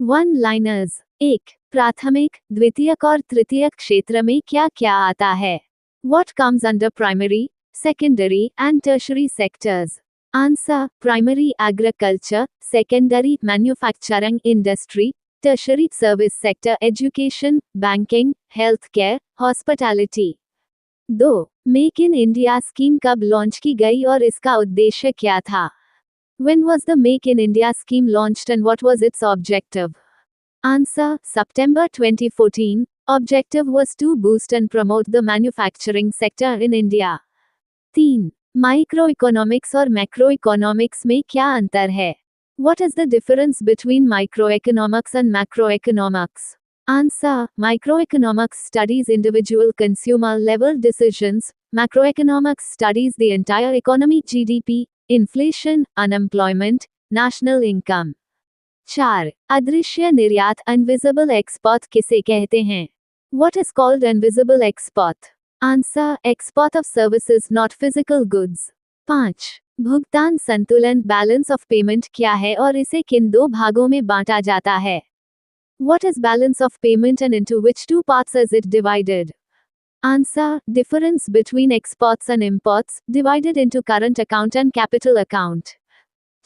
One liners. 1. प्राथमिक, द्वितीयक और तृतीयक क्षेत्र में क्या क्या आता है? What comes under primary, secondary and tertiary sectors? Answer: primary agriculture, secondary manufacturing industry, tertiary service sector education, banking, healthcare, hospitality. 2. Make in India scheme कब लॉन्च की गई और इसका उद्देश्य क्या था? When was the Make in India scheme launched and what was its objective? Answer: September 2014. Objective was to boost and promote the manufacturing sector in India. 3. Microeconomics और macroeconomics में क्या अंतर है? What is the difference between microeconomics and macroeconomics? Answer: Microeconomics studies individual consumer level decisions, macroeconomics studies the entire economy GDP, inflation, unemployment, national income. 4. अदृश्य निर्यात invisible export किसे कहते हैं? What is called invisible export? Answer: export of services not physical goods. 5. भुगतान संतुलन balance of payment क्या है और इसे किन दो भागों में बांटा जाता है? What is balance of payment and into which two parts is it divided? Answer: difference between exports and imports, divided into current account and capital account.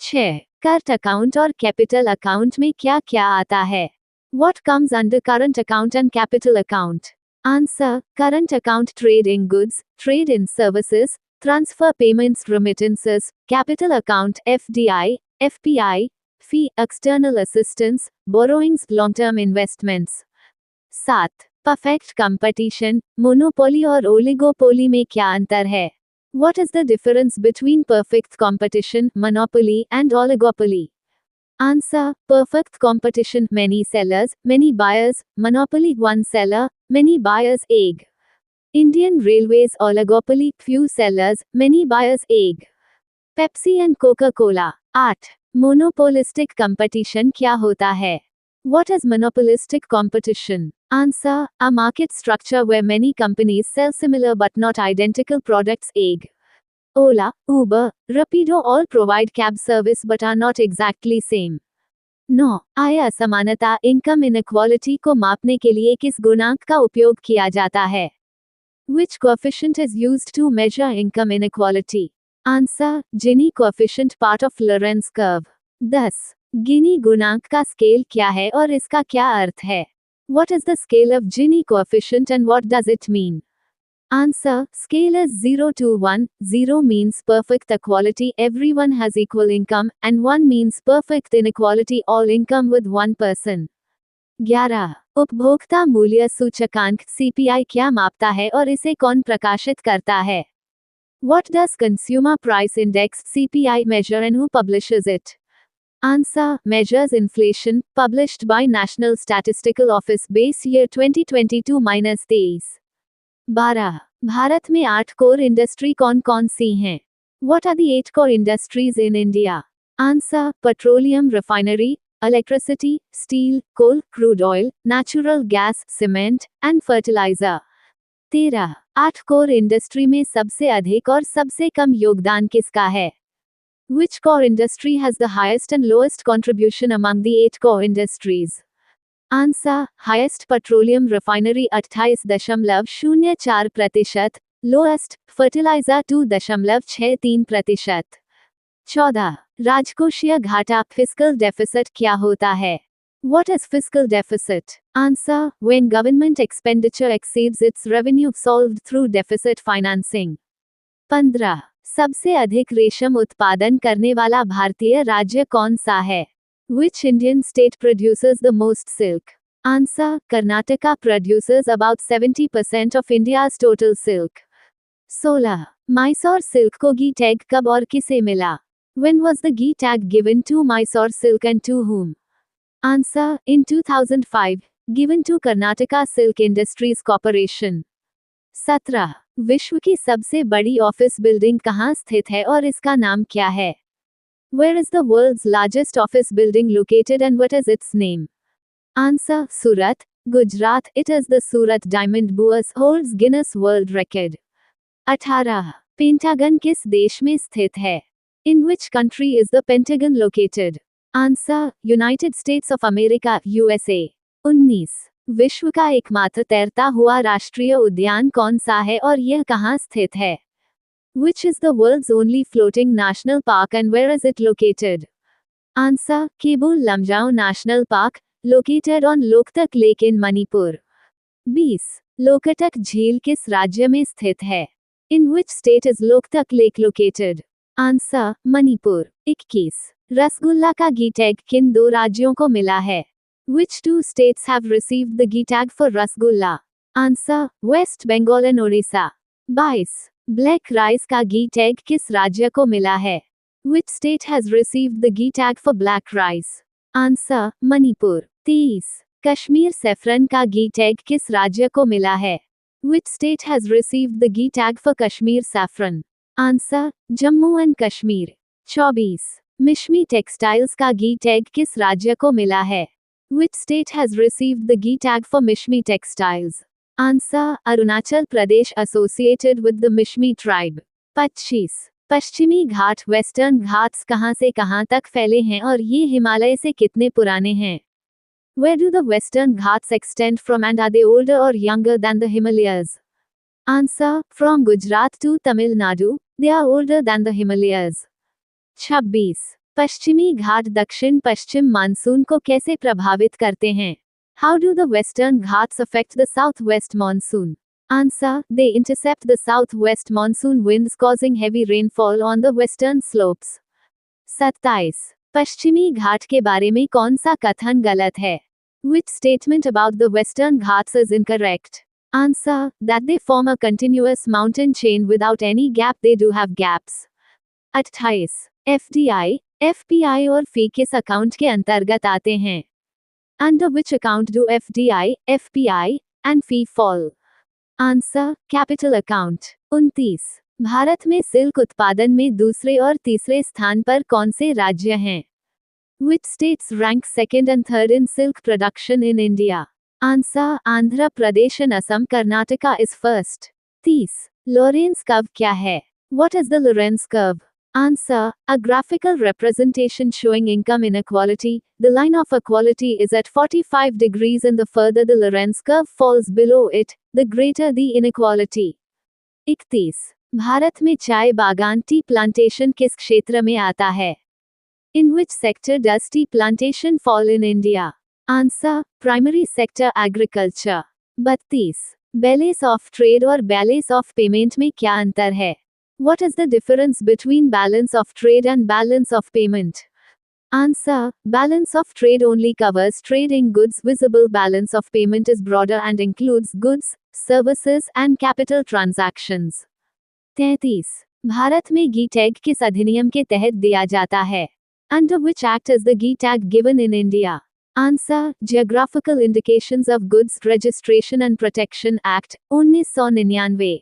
6. Current account और कैपिटल अकाउंट में क्या क्या आता है? What comes under current account and capital account? Answer: current account trade in goods, trade in services, transfer payments remittances, capital account FDI, FPI, fee external assistance, borrowings long-term investments. 7. Perfect competition, monopoly और oligopoly में क्या अंतर है? What is the difference between perfect competition, monopoly and oligopoly? Answer: perfect competition many sellers, many buyers, monopoly one seller, many buyers egg. Indian Railways oligopoly few sellers, many buyers egg. Pepsi and Coca-Cola. 8. Monopolistic competition क्या होता है? What is monopolistic competition? Answer: a market structure where many companies sell similar but not identical products. Egg. Ola, Uber, Rapido all provide cab service but are not exactly same. 9. आय असमानता income inequality को मापने के लिए किस गुणांक का उपयोग किया जाता है? Which coefficient is used to measure income inequality? Answer: Gini coefficient part of Lorenz curve. 10. गिनी गुणांक का स्केल क्या है और इसका क्या अर्थ है? What is the scale of Gini coefficient and what does it mean? Answer: scale is 0 to 1. 0 means perfect equality, everyone has equal income, and 1 means perfect inequality, all income with one person. 11. उपभोक्ता मूल्य सूचकांक CPI क्या मापता है और इसे कौन प्रकाशित करता है? What does Consumer Price Index CPI measure and who publishes it? Answer: measures inflation, published by National Statistical Office, base year 2022-23. 12. Bharat में 8 कोर इंडस्ट्री कौन कौन सी हैं? What are the 8 core industries in India? Answer: petroleum refinery, electricity, steel, coal, crude oil, natural gas, cement, and fertilizer. 13. 8 core industry में सबसे अधिक और सबसे कम योगदान किसका है? Which core industry has the highest and lowest contribution among the 8 core industries? Answer: highest petroleum refinery 28.04%, lowest fertilizer 2.63%. 14. राजकोषीय घाटा fiscal deficit क्या होता है? What is fiscal deficit? Answer: when government expenditure exceeds its revenue solved through deficit financing. 15. सबसे अधिक रेशम उत्पादन करने वाला भारतीय राज्य कौन सा है? Which Indian state produces the most silk? Answer: Karnataka produces about 70% of India's total silk. 16. Mysore silk को गी टैग कब और किसे मिला? When was the गी tag given to Mysore silk and to whom? Answer: in 2005, given to Karnataka Silk Industries Corporation. 17. विश्व की सबसे बड़ी ऑफिस बिल्डिंग कहाँ स्थित है और इसका नाम क्या है? Where is the world's largest office building located and what is its name? Answer: Surat, Gujarat. It is the Surat Diamond Bourse holds Guinness World Record. 18. Pentagon किस देश में स्थित है? In which country is the Pentagon located? Answer United states of America USA. 19 विश्व का एकमात्र तैरता हुआ राष्ट्रीय उद्यान कौन सा है और यह कहाँ स्थित है? Which is the world's only floating national park and where is it located? Answer Kebul Lamjao National Park, located on Loktak Lake in Manipur. 20 Loktak झील किस राज्य में स्थित है? In which state is Loktak Lake located? Answer Manipur. 21 rasgulla का घी tag किन दो राज्यों को मिला है? Which two states have received the ghee tag for rasgulla? Answer West Bengal and Odisha. 22 black rice का घी टैग किस राज्य को मिला है? Which state has received the ghee tag for black rice? Answer Manipur. 23 Kashmir saffron का घी टैग किस राज्य को मिला है? Which state has received the ghee tag for Kashmir saffron? Answer Jammu and Kashmir. 24 Mishmi textiles का घी टैग किस राज्य को मिला है? Which state has received the ghee tag for Mishmi textiles? Answer Arunachal Pradesh associated with the Mishmi tribe. 25 पश्चिमी घाट वेस्टर्न घाट्स कहाँ से कहाँ तक फैले हैं और ये हिमालय से कितने पुराने हैं? Where do the western ghats extend from and are they older or younger than the Himalayas? Answer from Gujarat to Tamil Nadu, they are older than the Himalayas. 26 पश्चिमी घाट दक्षिण पश्चिम मानसून को कैसे प्रभावित करते हैं? How do the western ghats affect the southwest monsoon? Answer they intercept the southwest monsoon winds causing heavy rainfall on the western slopes. 27 पश्चिमी घाट के बारे में कौन सा कथन गलत है? Which statement about the western ghats is incorrect? Answer that they form a continuous mountain chain without any gap, they do have gaps. 28 FDI, FPI और फी किस अकाउंट के अंतर्गत आते हैं? Under which account do FDI, FPI and fee fall? Answer capital account. 29 Bharat में silk उत्पादन में दूसरे और तीसरे स्थान पर कौन से राज्य हैं? Which states rank second and third in silk production in India? Answer Andhra Pradesh and Assam Karnataka is first. 30 Lawrence curve क्या है? What is the Lorenz curve? Answer a graphical representation showing income inequality. The line of equality is at 45 degrees and the further the Lorenz curve falls below it, the greater the inequality. 31 Bharat में चाय बागान tea plantation किस क्षेत्र में आता है? In which sector does tea plantation fall in India? Answer primary sector agriculture. 32 balance of trade और balance of payment में क्या अंतर है? What is the difference between balance of trade and balance of payment? Answer balance of trade only covers trading goods. Visible balance of payment is broader and includes goods, services and capital transactions. 33 Bharat में घी tag किस अधिनियम के तहत दिया जाता है? Under which act is the ghee tag given in India? Answer Geographical Indications of Goods Registration and Protection Act 1999.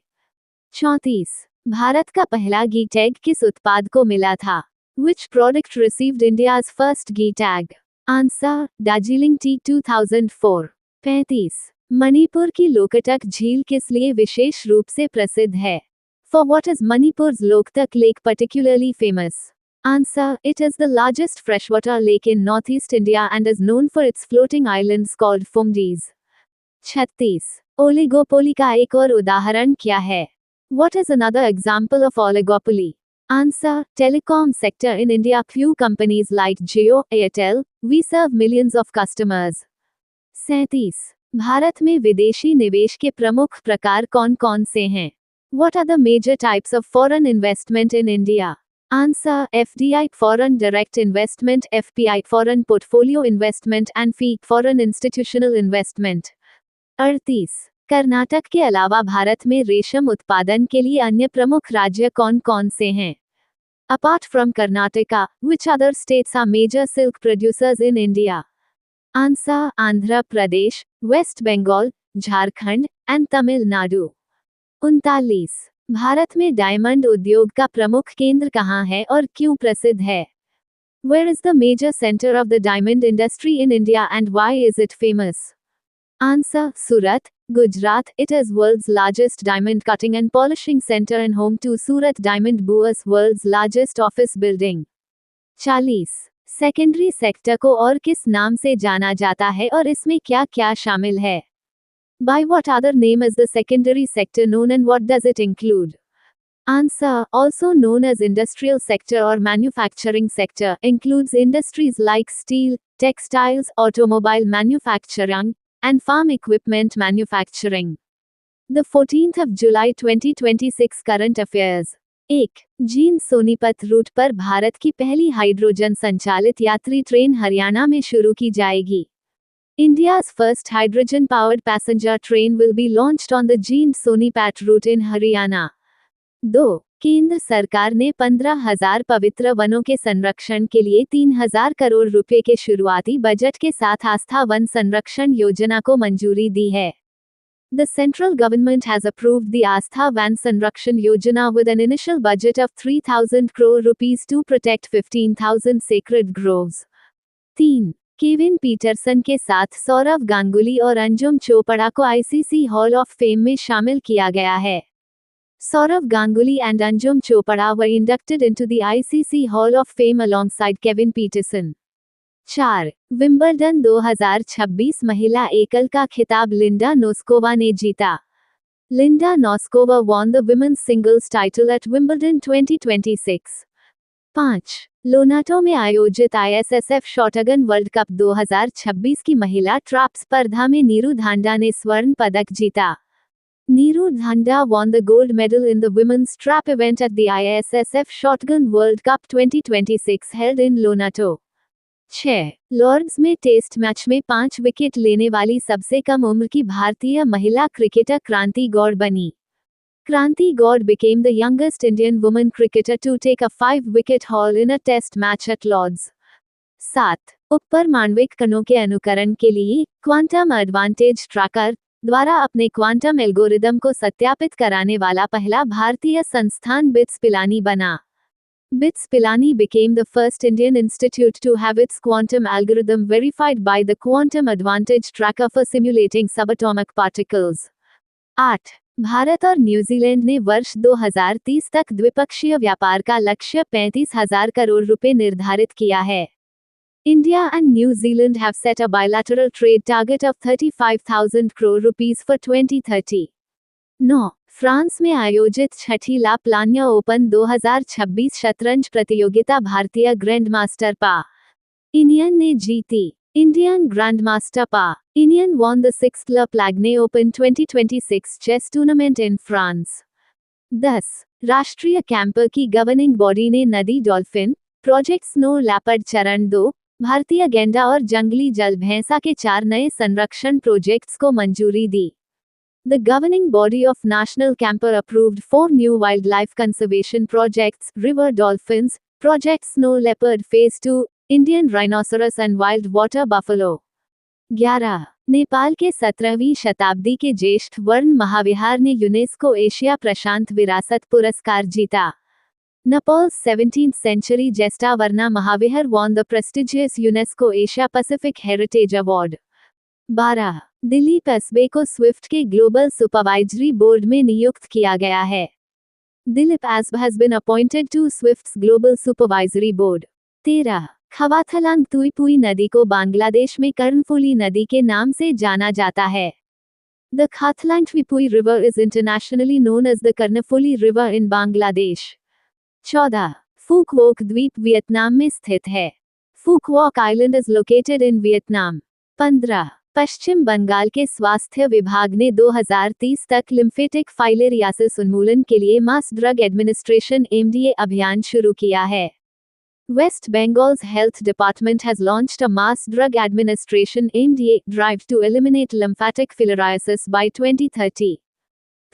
34 Bharat का पहला घी टैग किस उत्पाद को मिला था? Which product received India's first ghee tag? Answer Darjeeling Tea 2004. 35 Manipur की लोकटक झील किस लिए विशेष रूप से प्रसिद्ध है? For what is Manipur's Loktak Lake particularly famous? Answer it is the largest freshwater lake in northeast India and is known for its floating islands called Phumdis. 36 oligopoly का एक और उदाहरण क्या है? What is another example of oligopoly? Answer telecom sector in India. Few companies like Jio, Airtel, we serve millions of customers. 37 Bharat में विदेशी निवेश के प्रमुख प्रकार कौन कौन से हैं? What are the major types of foreign investment in India? Answer FDI foreign direct investment, FPI foreign portfolio investment and fee foreign institutional investment. 38 Karnataka के अलावा भारत में रेशम उत्पादन के लिए अन्य प्रमुख राज्य कौन कौन से हैं? Apart from Karnataka, which other states are major silk producers in India? Answer Andhra Pradesh, West Bengal, Jharkhand and Tamil Nadu. 39 Bharat में डायमंड उद्योग का प्रमुख केंद्र कहाँ है और क्यों प्रसिद्ध है? Where is the major center of the diamond industry in India and why is it famous? Answer Surat, Gujarat. It is world's largest diamond cutting and polishing center and home to Surat Diamond Bourse, world's largest office building. 40 secondary sector को और किस नाम से जाना जाता है और इसमें क्या क्या शामिल है? By what other name is the secondary sector known and what does it include? Answer: also known as industrial sector or manufacturing sector, includes industries like steel, textiles, automobile manufacturing, and farm equipment manufacturing. The 14th of July 2026 current affairs. 1. Jind Sonipat route पर भारत की पहली hydrogen संचालित यात्री train Haryana में शुरू की जाएगी. India's first hydrogen-powered passenger train will be launched on the Jind-Sonipat route in Haryana. 2. केंद्र सरकार ने 15,000 पवित्र वनों के संरक्षण के लिए 3,000 करोड़ रुपए के शुरुआती बजट के साथ आस्था वन संरक्षण योजना को मंजूरी दी है. The central government has approved the Astha Van Sanrakshan Yojana with an initial budget of 3,000 crore rupees to protect 15,000 sacred groves. 3. Kevin Pietersen के साथ सौरव गांगुली और अंजुम चोपड़ा को आईसीसी हॉल ऑफ फेम में शामिल किया गया है. Sourav Ganguly and Anjum Chopra were inducted into the ICC Hall of Fame alongside Kevin Peterson. 4. Wimbledon 2026 महिला एकल का खिताब लिंडा नोस्कोवा ने जीता. Linda Noskova won the women's singles title at Wimbledon 2026. 5. लोनाटो में आयोजित ISSF शॉटगन वर्ल्ड कप 2026 की महिला ट्रैप स्पर्धा में नीरू धांडा ने स्वर्ण पदक जीता. Neeru Dhanda won the gold medal in the women's trap event at the ISSF Shotgun World Cup 2026 held in Lonato. 6. Lord's में टेस्ट मैच में 5 विकेट लेने वाली सबसे कम उम्र की भारतीय महिला क्रिकेटर क्रांति गौड़ बनी. क्रांति Gaur became the youngest Indian woman cricketer to take a 5-wicket haul in a test match at Lord's. 7. उपपरमाण्विक कणों के अनुकरण के लिए क्वांटम एडवांटेज ट्रैकर द्वारा अपने क्वांटम एल्गोरिदम को सत्यापित कराने वाला पहला भारतीय संस्थान बिट्स पिलानी बना. BITS Pilani became the first Indian institute to have its quantum algorithm verified by the Quantum Advantage Tracker for simulating subatomic particles. 8. Bharat और न्यूजीलैंड ने वर्ष 2030 तक द्विपक्षीय व्यापार का लक्ष्य 35,000 करोड़ रुपए निर्धारित किया है. India and New Zealand have set a bilateral trade target of 35,000 crore rupees for 2030. 9. France में आयोजित छठी ला प्लान्या ओपन 2026 शतरंज प्रतियोगिता भारतीय ग्रैंडमास्टर पा इनियन ने जीती. इंडियन ग्रैंडमास्टर पा inion won the 6th La Plagne Open 2026 chess tournament in France. 10. राष्ट्रीय कैंपर की गवर्निंग बॉडी ने नदी डॉल्फिन प्रोजेक्ट स्नो लैपर्ड चरण 2 भारतीय गैंडा और जंगली जल भैंसा के 4 नए संरक्षण प्रोजेक्ट्स को मंजूरी दी. The governing body of National Camper approved 4 new wildlife conservation projects: River Dolphins, Project Snow Leopard Phase 2, Indian Rhinoceros and Wild Water Buffalo. 11. Nepal के 17वीं शताब्दी के ज्येष्ठ वर्ण महाविहार ने यूनेस्को एशिया प्रशांत विरासत पुरस्कार जीता. Nepal's 17th century Jestavarna Mahavihar won the prestigious UNESCO Asia Pacific Heritage Award. 12. Dilip एसबे को स्विफ्ट के ग्लोबल सुपरवाइजरी बोर्ड में नियुक्त किया गया है. Dilip Asbe has been appointed to SWIFT's global supervisory board. 13. Khawthlang Tuipui नदी को बांग्लादेश में कर्णफुली नदी के नाम से जाना जाता है. The Khawthlang Tuipui river is internationally known as the Karnaphuli river in Bangladesh. 14. Phu Quoc द्वीप वियतनाम में स्थित है. Phu Quoc island is located in Vietnam. 15. Pashchim Bangal के स्वास्थ्य विभाग ने 2030 तक लिम्फेटिक फाइलेरियासिस उन्मूलन के लिए मास ड्रग एडमिनिस्ट्रेशन (MDA) अभियान शुरू किया है. West Bengal's health department has launched a mass drug administration (MDA) drive to eliminate lymphatic filariasis by 2030.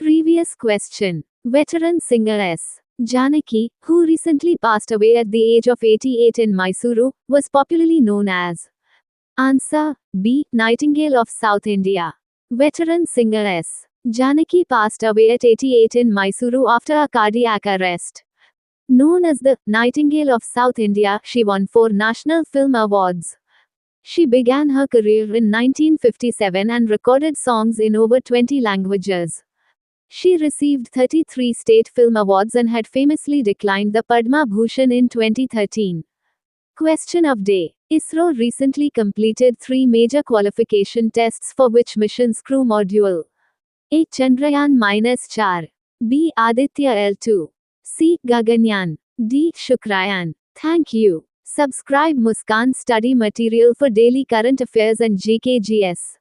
Previous question. Veteran singer S. Janaki, who recently passed away at the age of 88 in Mysuru, was popularly known as. Answer: B. Nightingale of South India. Veteran singer S. Janaki passed away at 88 in Mysuru after a cardiac arrest. Known as the Nightingale of South India, she won 4 National Film Awards. She began her career in 1957 and recorded songs in over 20 languages. She received 33 state film awards and had famously declined the Padma Bhushan in 2013. Question of day. ISRO recently completed 3 major qualification tests for which mission's crew module? A. Chandrayaan-4, B. Aditya L2, C. Gaganyaan, D. Shukrayaan. Thank you. Subscribe Muskan Study Material for daily current affairs and GKGS.